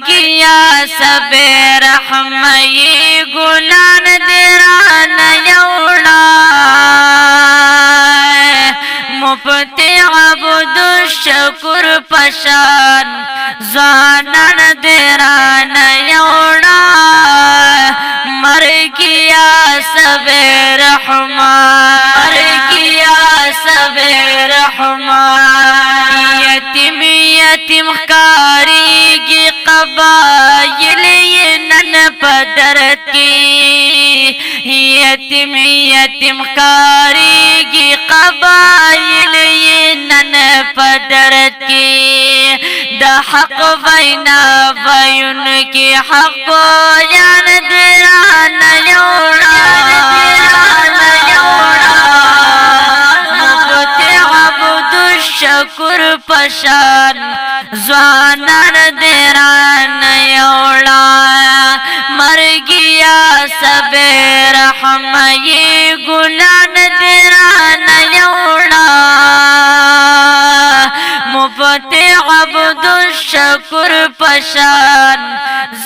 गया सबे रहमई गुलान देरान यौड़ा मुफ्ती अब्दुल शुकुर पशान ज़ानन देरान यौड़ा मर गया सबे रहमान मर गया सबे रहमान यतीम यतीम कारी की कबाइल ये नन पदर की यतीम यतीम कारी की कबाइल ये नन पदर की द हक वैना वयुन की हक यान दिरान योड़ा शुकुर पशान ज़ानन देरान यौड़ा मर गया सबे रहमई गुलान देरान यौड़ा मुफ्ती अब्दुल शुकुर पशान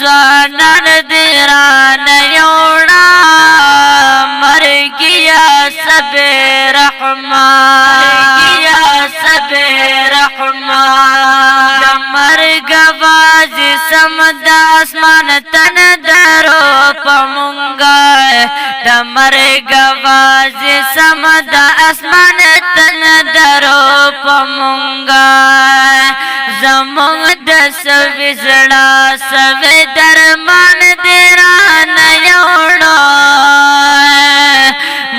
ज़ानन देरान यौड़ा मर गया सबे रहमान सबे रहमान मर गवाज समद आसमान तन दरो पमुंगा तमर गवाज समद आसमान तन दरो पमुंगा जमुंग दस विजड़ा सवे दरमान देरान यौड़ा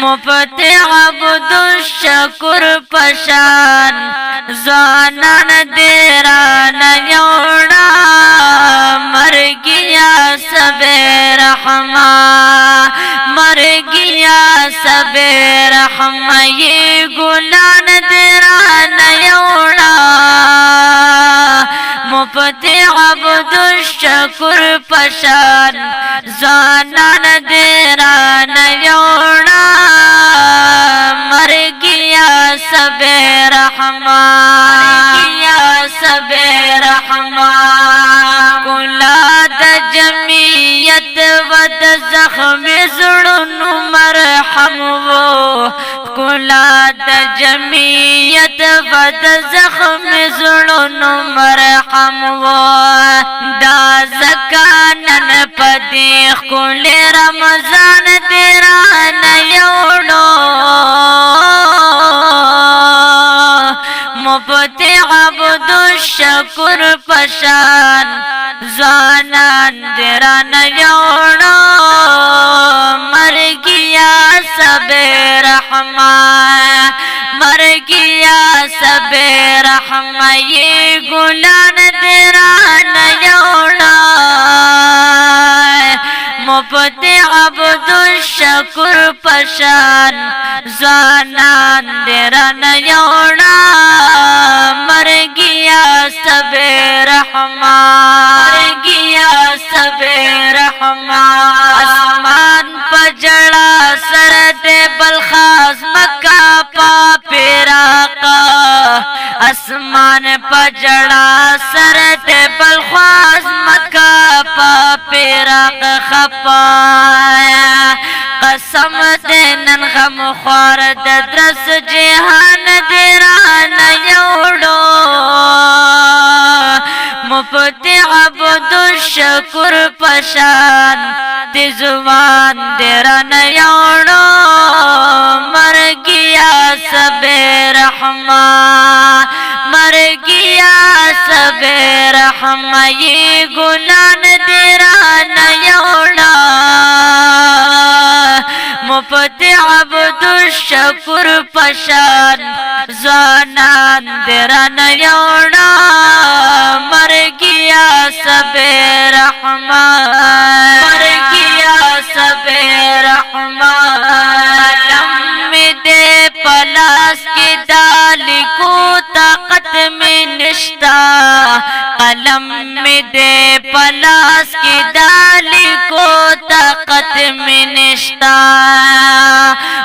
मुफ्ती अब्दुल शुकुर पशान ज़ानन देरान यौड़ा मर गया सबे रहमान मर गया सबे रहमई गुलान देरान यौड़ा मुफ्ती अब्दुल शुकुर पशान ज़ानन देरान यौड़ा मर गया सबे रहमान सबे रहमान कुलाद जमीयत वद ज़ख्म ज़ुड़न मरहम वो कुलाद जमीयत वद ज़ख्म ज़ुड़न मरहम वो दा ज़कानन पदी कुल रमज़ान देरान यौड़ो मुफ्ती अब्दुल शुकुर पशान ज़ानन देरान यौड़ो मर गया सबे रहमान मर गया सबे रहमई गुलान देरान यौड़ा मुफ्ती अब्दुल शुकुर पशान ज़ानन देरान यौड़ा मर गया सबे रहमान मर गया सबे रहमान आसमान पजड़ा सरद बलखास मक्का पापेरा का आसमान पजड़ा सरद बलखास मक्का पापेरा का खपाया कसम देनन गम ख्वार दरस जहान देरान यौड़ो मुफ्ती अब्दुल शुकुर पशान तिजुवान देरान यौड़ो मर गया सबे रहमान मर गया सबे रहमई गुलान देरान यौड़ा मुफ्ती अब्दुल शुकुर पशान ज़ानन देरान यौड़ा मर गया सबे रहमान मर गया सबे रहमान दे पलास की दाल को ताकत में निश्ता कलम में दे पलास की दाल को ताकत में निश्ता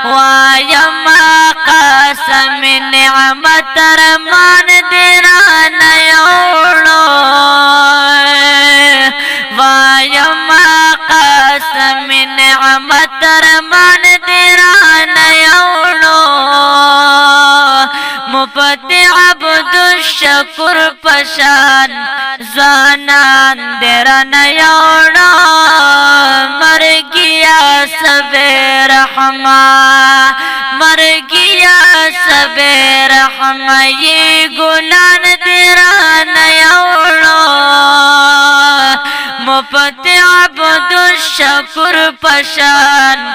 वायमा कसम निअमत रमान देरान यौड़ो شکر پشان زوانان درن یوڑا مر گیا سب رحمہ مر گیا سب رحمہ یہ گلان درن یوڑا مفت عبد الشکر پشان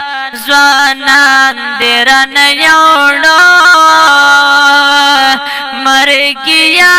زوانان درن یوڑا مر گیا